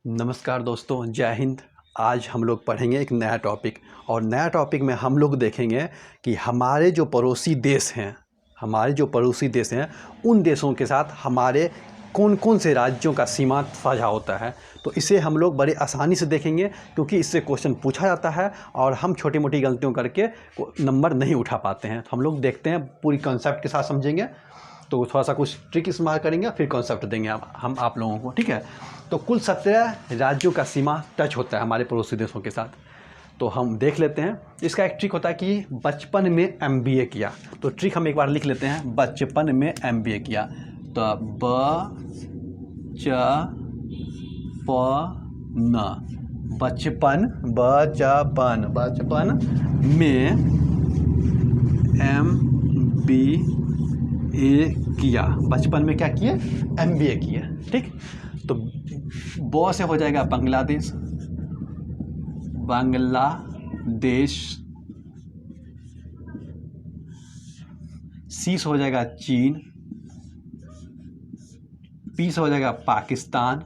नमस्कार दोस्तों, जय हिंद। आज हम लोग पढ़ेंगे एक नया टॉपिक और नया टॉपिक में हम लोग देखेंगे कि हमारे जो पड़ोसी देश हैं उन देशों के साथ हमारे कौन कौन से राज्यों का सीमा साझा होता है। तो इसे हम लोग बड़े आसानी से देखेंगे क्योंकि इससे क्वेश्चन पूछा जाता है और हम छोटी मोटी गलतियों करके नंबर नहीं उठा पाते हैं। तो हम लोग देखते हैं, पूरी कॉन्सेप्ट के साथ समझेंगे, तो थोड़ा सा कुछ ट्रिक इस्तेमाल करेंगे, फिर कॉन्सेप्ट देंगे हम आप लोगों को, ठीक है। तो कुल 17 राज्यों का सीमा टच होता है हमारे पड़ोसी देशों के साथ। तो हम देख लेते हैं। इसका एक ट्रिक होता है कि बचपन में एमबीए किया। तो ट्रिक हम एक बार लिख लेते हैं, बचपन में एमबीए किया। तो बचपन में एमबीए किया। बचपन में क्या किए? एमबीए किए, ठीक। तो ब से हो जाएगा बांग्लादेश, सी से हो जाएगा चीन, पी से हो जाएगा पाकिस्तान,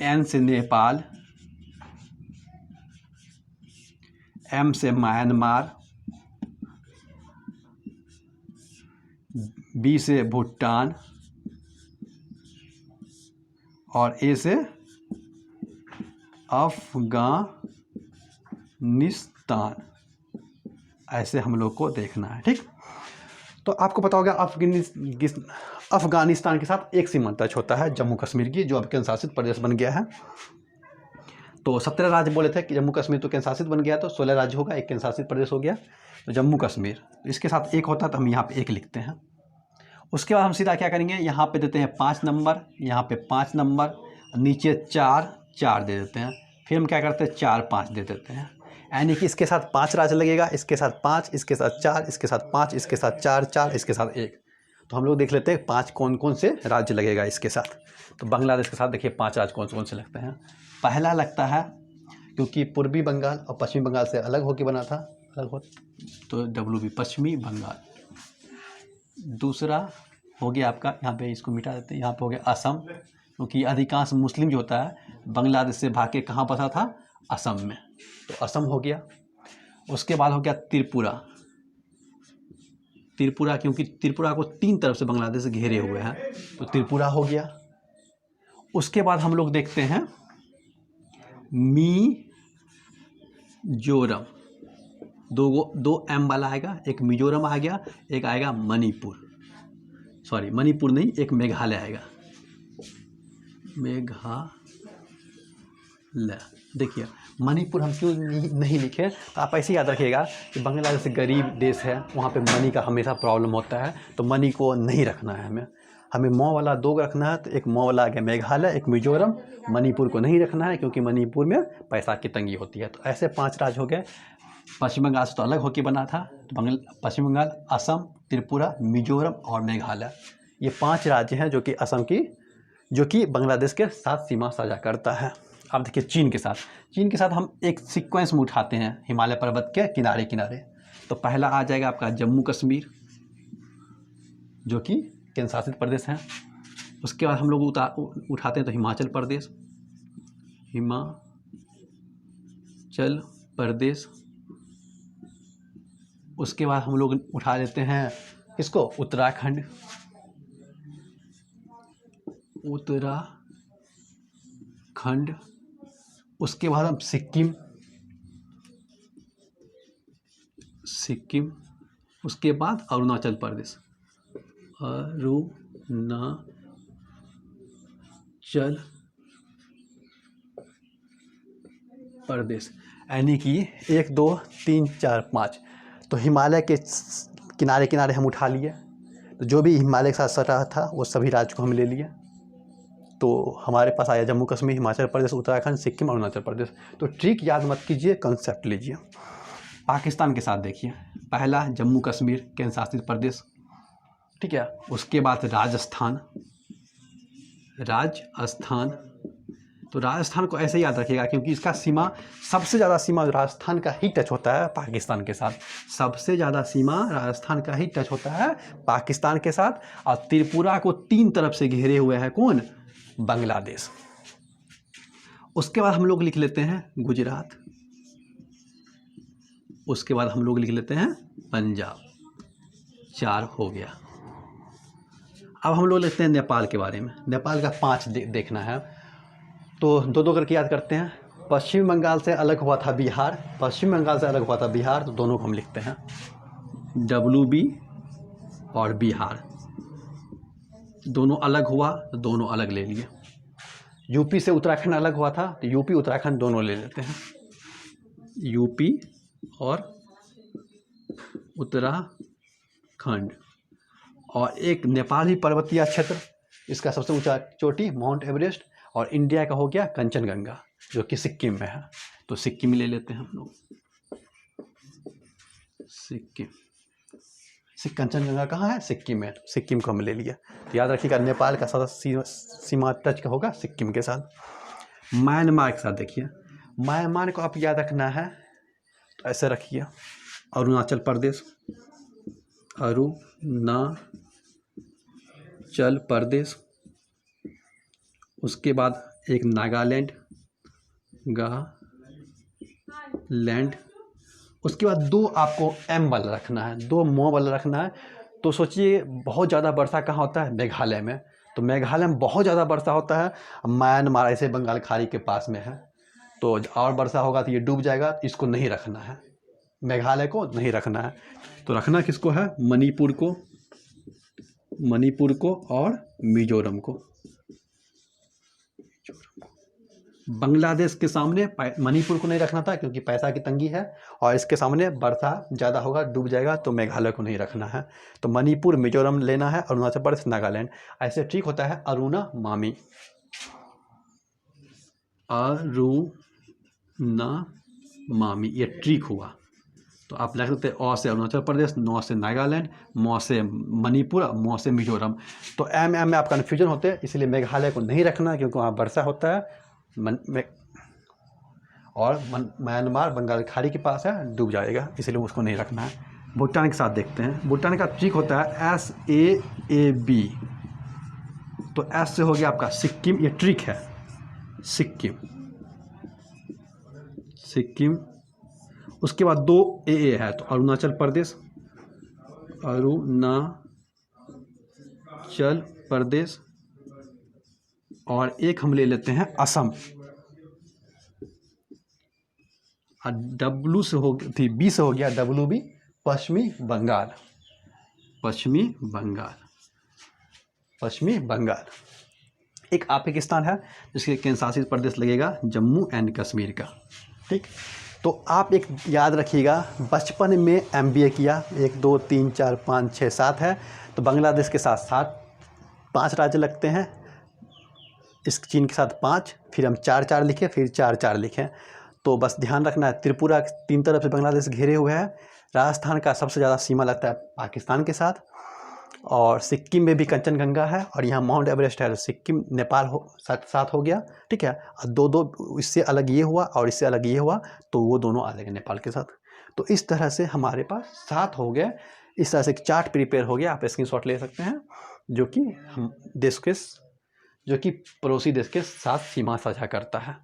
एन से नेपाल, एम से म्यांमार, बी से भूटान और ए से अफगानिस्तान। ऐसे हम लोग को देखना है, ठीक। तो आपको पता होगा अफगानिस्तान के साथ एक सीमा टच होता है, जम्मू कश्मीर की, जो अब केंद्र शासित प्रदेश बन गया है। तो 17 राज्य बोले थे कि जम्मू कश्मीर तो केंद्र शासित बन गया, तो 16 राज्य होगा, एक केंद्र शासित प्रदेश हो गया। तो जम्मू कश्मीर इसके साथ एक होता है, तो हम यहाँ पे एक लिखते हैं। उसके बाद हम सीधा क्या करेंगे, यहाँ पे देते हैं 5 नंबर, यहाँ पे 5 नंबर, नीचे 4 दे देते हैं। फिर हम क्या करते हैं, 4 5 दे देते हैं। यानी कि इसके साथ 5 राज्य लगेगा, इसके साथ 5, इसके साथ 4, इसके साथ 5, इसके साथ 4, इसके साथ 1। तो हम लोग देख लेते हैं 5 कौन कौन से राज्य लगेगा इसके साथ। तो बांग्लादेश के साथ देखिए 5 राज्य कौन कौन से लगते हैं। पहला लगता है, क्योंकि पूर्वी बंगाल और पश्चिमी बंगाल से अलग होकर बना था, तो WB पश्चिमी बंगाल। दूसरा हो गया आपका, यहाँ पे इसको मिटा देते हैं, यहाँ पे हो गया असम, क्योंकि अधिकांश मुस्लिम जो होता है बांग्लादेश से भाग के कहाँ बसा था, असम में, तो असम हो गया। उसके बाद हो गया त्रिपुरा, क्योंकि त्रिपुरा को 3 तरफ से बांग्लादेश घेरे हुए हैं, तो त्रिपुरा हो गया। उसके बाद हम लोग देखते हैं मिजोरम, दो एम वाला आएगा, एक मिजोरम आ गया, एक आएगा मणिपुर नहीं, एक मेघालय आएगा, मेघालय। देखिए मणिपुर हम क्यों नहीं लिखे, तो आप ऐसे याद रखिएगा कि बांग्लादेश गरीब देश है, वहाँ पे मनी का हमेशा प्रॉब्लम होता है, तो मनी को नहीं रखना है हमें मौ वाला 2 रखना है। तो एक मौ वाला आ गया मेघालय, एक मिजोरम। मणिपुर को नहीं रखना है क्योंकि मणिपुर में पैसा की तंगी होती है। तो ऐसे 5 राज्य हो गए। पश्चिम बंगाल से तो अलग होकर बना था, तो पश्चिम बंगाल, असम, त्रिपुरा, मिजोरम और मेघालय, ये 5 राज्य हैं जो कि बांग्लादेश के साथ सीमा साझा करता है। अब देखिए चीन के साथ हम एक सीक्वेंस में उठाते हैं, हिमालय पर्वत के किनारे किनारे। तो पहला आ जाएगा आपका जम्मू कश्मीर, जो कि केंद्र शासित प्रदेश है। उसके बाद हम लोग उठाते हैं तो हिमाचल प्रदेश। उसके बाद हम लोग उठा लेते हैं इसको, उत्तराखंड। उसके बाद हम सिक्किम। उसके बाद अरुणाचल प्रदेश। यानी कि 1 2 3 4 5। तो हिमालय के किनारे किनारे हम उठा लिए, तो जो भी हिमालय के साथ सटा था वो सभी राज्य को हम ले लिए। तो हमारे पास आया जम्मू कश्मीर, हिमाचल प्रदेश, उत्तराखंड, सिक्किम, अरुणाचल प्रदेश। तो ट्रिक याद मत कीजिए, कंसेप्ट लीजिए। पाकिस्तान के साथ देखिए, पहला जम्मू कश्मीर केंद्र शासित प्रदेश, ठीक है। उसके बाद राजस्थान, तो राजस्थान को ऐसे याद रखिएगा, क्योंकि इसका सीमा सबसे ज़्यादा सीमा राजस्थान का ही टच होता है पाकिस्तान के साथ। सबसे ज़्यादा सीमा राजस्थान का ही टच होता है पाकिस्तान के साथ। और त्रिपुरा को 3 तरफ से घेरे हुए है कौन? बांग्लादेश। उसके बाद हम लोग लिख लेते हैं गुजरात, उसके बाद हम लोग लिख लेते हैं पंजाब। 4 हो गया। अब हम लोग लिखते हैं नेपाल के बारे में। नेपाल का 5 देखना है, तो 2-2 करके याद करते हैं। पश्चिम बंगाल से अलग हुआ था बिहार, पश्चिम बंगाल से अलग हुआ था बिहार, तो दोनों को हम लिखते हैं WB और बिहार। दोनों अलग हुआ तो दोनों अलग ले लिए। यूपी से उत्तराखंड अलग हुआ था, तो यूपी उत्तराखंड दोनों ले लेते हैं, यूपी और उत्तराखंड। और एक नेपाल ही पर्वतीय क्षेत्र, इसका सबसे ऊंचा चोटी माउंट एवरेस्ट। और इंडिया का हो गया कंचनजंगा, जो कि सिक्किम में है, तो सिक्किम ले लेते हैं हम लोग, सिक्किम। कंचनजंगा कहाँ है? सिक्किम में, सिक्किम को हम ले लिया। तो याद रखिएगा नेपाल का सारा सीमा टच का होगा सिक्किम के साथ। म्यांमार के साथ देखिए, म्यांमार को आप याद रखना है तो ऐसे रखिए, अरुणाचल प्रदेश, अरुणाचल प्रदेश। उसके बाद एक नागालैंड, लैंड। उसके बाद 2 आपको M वाला रखना है, 2 मो वाला रखना है। तो सोचिए बहुत ज़्यादा वर्षा कहाँ होता है? मेघालय में। तो मेघालय में बहुत ज़्यादा वर्षा होता है। म्यांमार ऐसे बंगाल खाड़ी के पास में है, तो और वर्षा होगा तो ये डूब जाएगा, इसको नहीं रखना है, मेघालय को नहीं रखना है। तो रखना किसको है? मणिपुर को और मिजोरम को। बांग्लादेश के सामने मणिपुर को नहीं रखना था, क्योंकि पैसा की तंगी है, और इसके सामने वर्षा ज़्यादा होगा, डूब जाएगा, तो मेघालय को नहीं रखना है। तो मणिपुर, मिजोरम लेना है, अरुणाचल प्रदेश, नागालैंड। ऐसे ठीक होता है अरुणा मामी, ये ट्रिक हुआ। तो आप लिख सकते हैं अ से अरुणाचल प्रदेश, न से नागालैंड, म से मणिपुर, म से मिजोरम। तो M में आप कन्फ्यूजन होते हैं, इसलिए मेघालय को नहीं रखना, क्योंकि वहाँ वर्षा होता है। और म्यांमार बंगाल खाड़ी के पास है, डूब जाएगा, इसलिए उसको नहीं रखना है। भूटान के साथ देखते हैं। भूटान का ट्रिक होता है SAAB। तो S से हो गया आपका सिक्किम, ये ट्रिक है, सिक्किम। उसके बाद 2 AA है, तो अरुणाचल प्रदेश, और एक हम ले लेते हैं असम। W से हो थी, B से हो गया WB, पश्चिमी बंगाल। एक पाकिस्तान है जिसके केंद्र शासित प्रदेश लगेगा जम्मू एंड कश्मीर का। ठीक, तो आप एक याद रखिएगा, बचपन में MBA किया, 1 2 3 4 5 6 7 है, तो बांग्लादेश के साथ 5 राज्य लगते हैं, इस चीन के साथ 5, फिर हम 4 लिखे, फिर 4 लिखे। तो बस ध्यान रखना है, त्रिपुरा 3 तरफ से बांग्लादेश घेरे हुए हैं। राजस्थान का सबसे ज़्यादा सीमा लगता है पाकिस्तान के साथ, और सिक्किम में भी कंचनजंगा है, और यहाँ माउंट एवरेस्ट है। तो सिक्किम नेपाल साथ हो गया, ठीक है। और 2 इससे अलग ये हुआ और इससे अलग ये हुआ, तो वो दोनों आ जाएंगे नेपाल के साथ। तो इस तरह से हमारे पास 7 हो गए। इस तरह से एक चार्ट प्रिपेयर हो गया, आप स्क्रीनशॉट ले सकते हैं, जो कि हम पड़ोसी देश के साथ सीमा साझा करता है।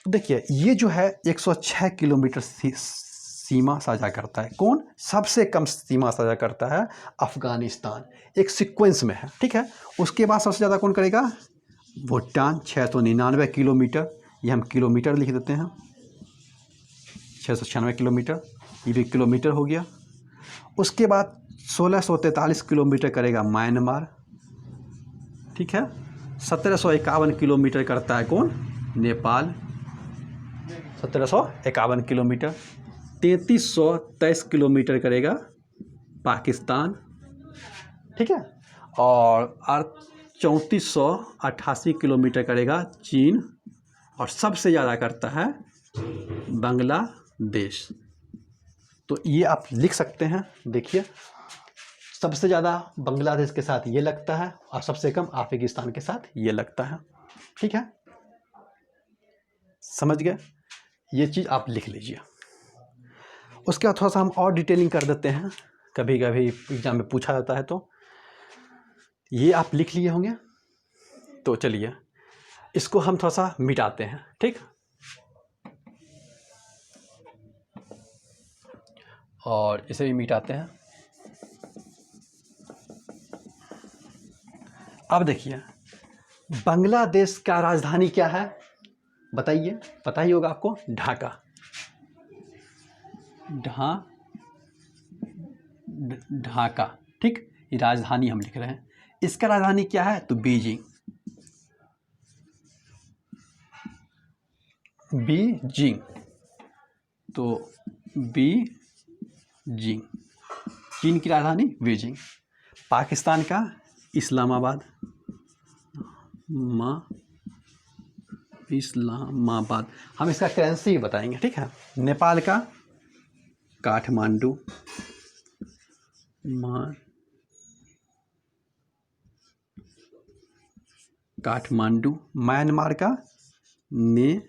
देखिए, ये जो है 106 किलोमीटर सीमा साझा करता है। कौन सबसे कम सीमा साझा करता है? अफगानिस्तान। एक सीक्वेंस में है, ठीक है। उसके बाद सबसे ज़्यादा कौन करेगा? भूटान, 699 किलोमीटर, ये हम किलोमीटर लिख देते हैं, 696 किलोमीटर, ये भी किलोमीटर हो गया। उसके बाद 1643 किलोमीटर करेगा म्यांमार, ठीक है। 1751 किलोमीटर करता है कौन? नेपाल, 1751 किलोमीटर। 3323 किलोमीटर करेगा पाकिस्तान, ठीक है। और 3488 किलोमीटर करेगा चीन, और सबसे ज़्यादा करता है बांग्लादेश। तो ये आप लिख सकते हैं। देखिए, सबसे ज़्यादा बांग्लादेश के साथ ये लगता है, और सबसे कम अफगानिस्तान के साथ ये लगता है, ठीक है। समझ गए? ये चीज़ आप लिख लीजिए। उसके बाद थोड़ा सा हम और डिटेलिंग कर देते हैं, कभी कभी एग्जाम में पूछा जाता है। तो ये आप लिख लिए होंगे, तो चलिए इसको हम थोड़ा सा मिटाते हैं, ठीक। और इसे भी मिटाते हैं। अब देखिए, बांग्लादेश का राजधानी क्या है बताइए? पता ही होगा आपको, ढाका। ढाका, ठीक, ये राजधानी हम लिख रहे हैं। इसका राजधानी क्या है? तो बीजिंग। बीजिंग, तो बीजिंग, चीन की राजधानी बीजिंग। पाकिस्तान का इस्लामाबाद, इस्लामाबाद। हम इसका करेंसी बताएंगे, ठीक है। नेपाल का काठमांडू, काठमांडू। म्यांमार का नेपीदा,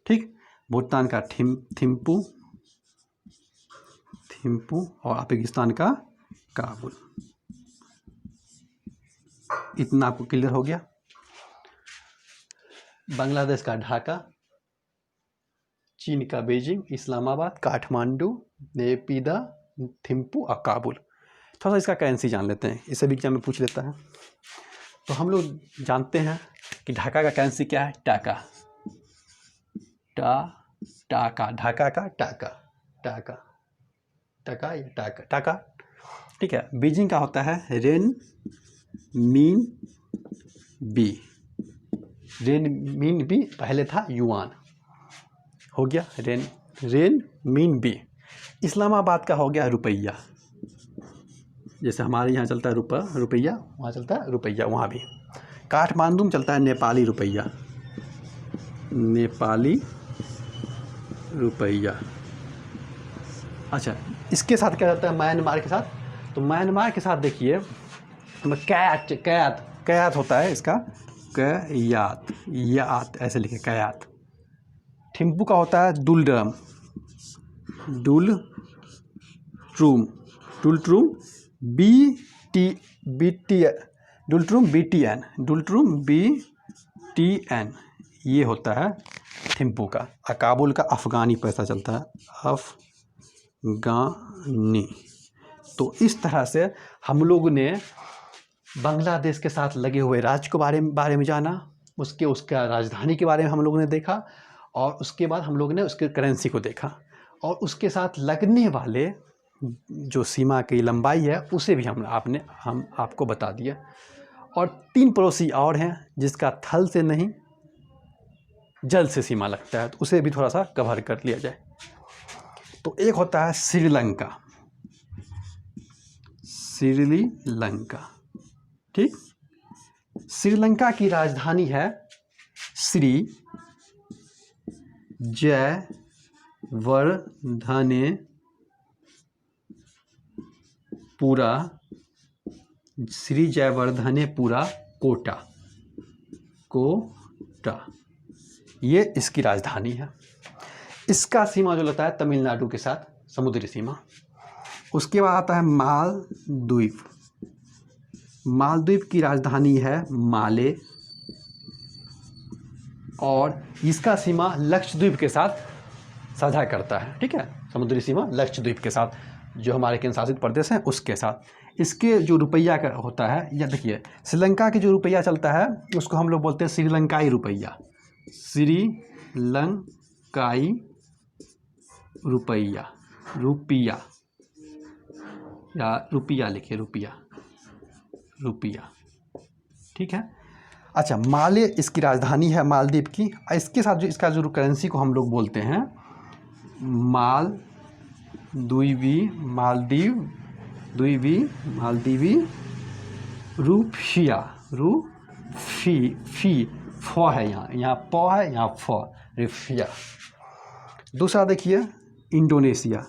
ठीक। भूटान का थिम्पू, और पाकिस्तान का काबुल। इतना आपको क्लियर हो गया? बांग्लादेश का ढाका, चीन का बीजिंग, इस्लामाबाद, काठमांडू, नेपीदा, थिम्पू और काबुल। थोड़ा सा इसका करेंसी जान लेते हैं, इसे भी एग्जाम में पूछ लेता है। तो हम लोग जानते हैं कि ढाका का करेंसी क्या है? टाका। टाका, ढाका का टाका या टाका, ठीक है। बीजिंग का होता है रेन मीन बी, पहले था युआन, हो गया रेन मीन बी। इस्लामाबाद का हो गया रुपया, जैसे हमारे यहाँ चलता है रुपया, वहाँ चलता है रुपया, वहाँ भी। काठमांडू में चलता है नेपाली रुपया। अच्छा, इसके साथ क्या रहता है म्यांमार के साथ? तो म्यांमार के साथ देखिए, कैयात होता है इसका, यात ऐसे लिखे, कैयात। थिम्पू का होता है डुलट्रूम, BTN, ये होता है थिम्पू का। काबुल का अफ़गानी पैसा चलता है, अफ़गानी। तो इस तरह से हम लोग ने बांग्लादेश के साथ लगे हुए राज्य के बारे में जाना, उसका राजधानी के बारे में हम लोगों ने देखा, और उसके बाद हम लोग ने उसके करेंसी को देखा, और उसके साथ लगने वाले जो सीमा की लंबाई है उसे भी हम आपको बता दिया। और 3 पड़ोसी और हैं जिसका थल से नहीं जल से सीमा लगता है, तो उसे भी थोड़ा सा कवर कर लिया जाए। तो एक होता है श्रीलंका, ठीक। श्रीलंका की राजधानी है श्री जयवर्धनेपुरा कोटा, ये इसकी राजधानी है। इसका सीमा जो लगता है तमिलनाडु के साथ, समुद्री सीमा। उसके बाद आता है मालदीव की राजधानी है माले, और इसका सीमा लक्षद्वीप के साथ साझा करता है, ठीक है। समुद्री सीमा लक्षद्वीप के साथ, जो हमारे केंद्र शासित प्रदेश हैं उसके साथ। इसके जो रुपया का होता है, या देखिए श्रीलंका की जो रुपया चलता है उसको हम लोग बोलते हैं श्रीलंकाई रुपया, श्रीलंकाई रुपया, या रुपया लिखिए, रुपया, ठीक है। अच्छा, माले इसकी राजधानी है मालदीव की। इसके साथ जो इसका जो करेंसी को हम लोग बोलते हैं मालदीवी रुपया, फ है, यहाँ प है, यहाँ फ, रुपया। दूसरा देखिए इंडोनेशिया,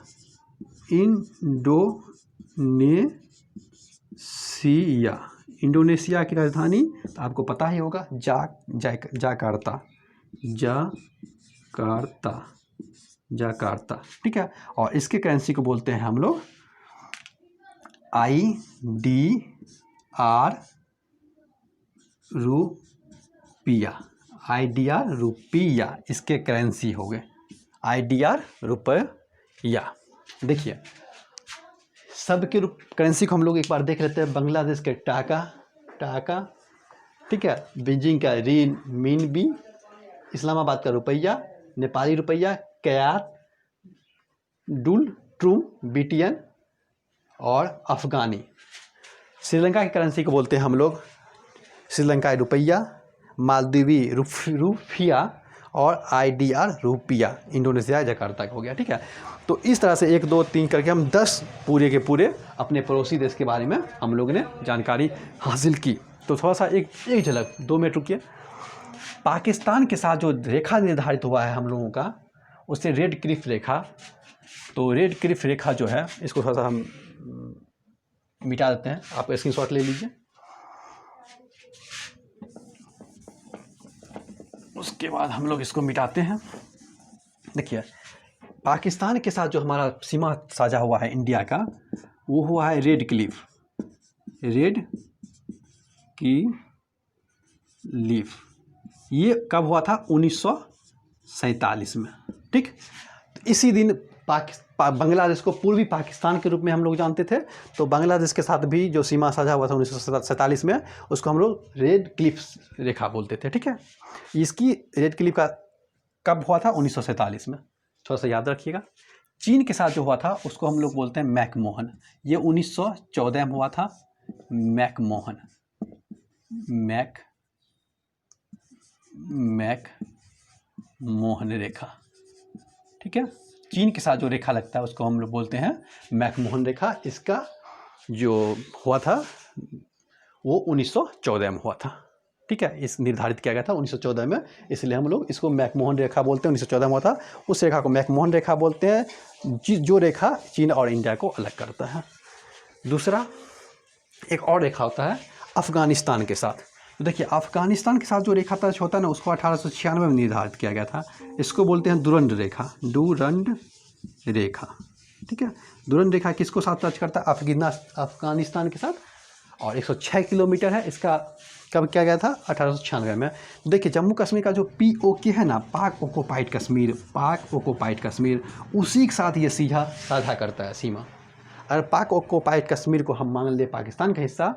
इंडोनेशिया की राजधानी तो आपको पता ही होगा जाकार्ता, जाकार्ता, ठीक है। और इसके करेंसी को बोलते हैं हम लोग IDR रुपया, IDR रुपया इसके करेंसी हो गए, IDR रुपया। देखिए सबके करेंसी को हम लोग एक बार देख लेते हैं। बांग्लादेश के टाका, ठीक है, बीजिंग का मिनबी, इस्लामाबाद का रुपया, नेपाली रुपया, क्यात, ट्रूम, BTN और अफगानी। श्रीलंका की करेंसी को बोलते हैं हम लोग श्रीलंका रुपया, मालदीवी रुपया और IDR रुपया। इंडोनेशिया जकार्ता का हो गया, ठीक है। तो इस तरह से 1 2 3 करके हम 10 पूरे के पूरे अपने पड़ोसी देश के बारे में हम लोग ने जानकारी हासिल की। तो थोड़ा सा एक झलक 2 मिनट रुकिए। पाकिस्तान के साथ जो रेखा निर्धारित हुआ है हम लोगों का, उससे रेड क्लिफ रेखा, तो रेड क्लिफ रेखा जो है इसको थोड़ा सा हम मिटा देते हैं। आप स्क्रीनशॉट ले लीजिए। उसके बाद हम लोग इसको मिटाते हैं। देखिए पाकिस्तान के साथ जो हमारा सीमा साझा हुआ है इंडिया का, वो हुआ है रेड क्लिफ, ये कब हुआ था? 1947 में, ठीक। तो इसी दिन बांग्लादेश को पूर्वी पाकिस्तान के रूप में हम लोग जानते थे। तो बांग्लादेश के साथ भी जो सीमा साझा हुआ था 1947 में, उसको हम लोग रेड क्लिफ रेखा बोलते थे, ठीक है। इसकी रेड क्लिफ का कब हुआ था? 1947 में, थोड़ा सा याद रखिएगा। चीन के साथ जो हुआ था उसको हम लोग बोलते हैं मैकमोहन, ये 1914 में हुआ था। मैकमोहन रेखा, ठीक है। चीन के साथ जो रेखा लगता है उसको हम लोग बोलते हैं मैकमोहन रेखा। इसका जो हुआ था वो 1914 में हुआ था, ठीक है। इस निर्धारित किया गया था 1914 में, इसलिए हम लोग इसको मैकमोहन रेखा बोलते हैं। 1914 में हुआ था, उस रेखा को मैकमोहन रेखा बोलते हैं, जो रेखा चीन और इंडिया को अलग करता है। दूसरा एक और रेखा होता है अफ़गानिस्तान के साथ। तो देखिए अफ़गानिस्तान के साथ जो रेखा तय होता है ना, उसको 1896 में निर्धारित किया गया था। इसको बोलते हैं दुरंड रेखा, ठीक है। दुरंड रेखा किसको साथ टच करता है? अफ़गानिस्तान के साथ, और 106 किलोमीटर है। इसका कब किया गया था? 1896 में। देखिए जम्मू कश्मीर का जो POK है ना, पाक ऑक्युपाइड कश्मीर, उसी के साथ ये साझा करता है सीमा। अगर पाक ऑक्युपाइड कश्मीर को हम मान ले पाकिस्तान का हिस्सा,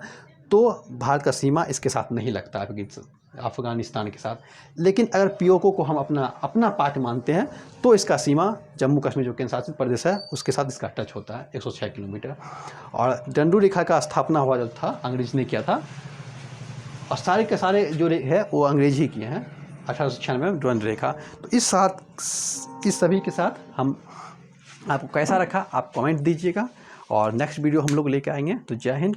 तो भारत का सीमा इसके साथ नहीं लगता अफ़गानिस्तान के साथ। लेकिन अगर POK को हम अपना पार्ट मानते हैं, तो इसका सीमा जम्मू कश्मीर जो केंद्र शासित प्रदेश है उसके साथ इसका टच होता है, 106 किलोमीटर। और डंडू रेखा का स्थापना हुआ जो था अंग्रेज ने किया था, और सारे के सारे जो है वो अंग्रेज ही किए हैं 1896 में डंडू रेखा। तो इस सभी के साथ हम आपको कैसा रखा आप कमेंट दीजिएगा, और नेक्स्ट वीडियो हम लोग लेकर आएंगे। तो जय हिंद।